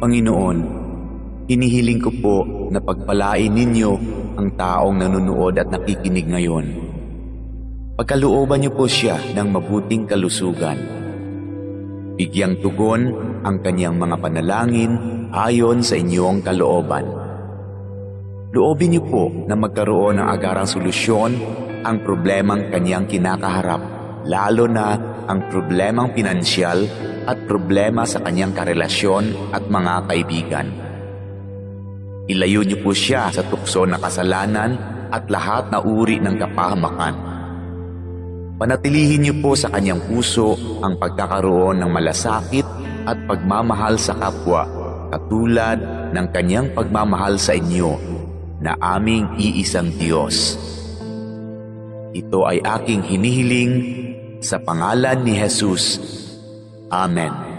Panginoon, hinihiling ko po na pagpalain ninyo ang taong nanonood at nakikinig ngayon. Pagkalooban niyo po siya ng mabuting kalusugan. Bigyang tugon ang kanyang mga panalangin ayon sa inyong kalooban. Loobin niyo po na magkaroon ng agarang solusyon ang problemang kanyang kinakaharap, lalo na ang problemang pinansyal at problema sa kanyang karelasyon at mga kaibigan. Ilayo niyo po siya sa tukso na kasalanan at lahat na uri ng kapahamakan. Panatilihin niyo po sa kanyang puso ang pagkakaroon ng malasakit at pagmamahal sa kapwa, katulad ng kanyang pagmamahal sa inyo na aming iisang Diyos. Ito ay aking hinihiling sa pangalan ni Jesus. Amen.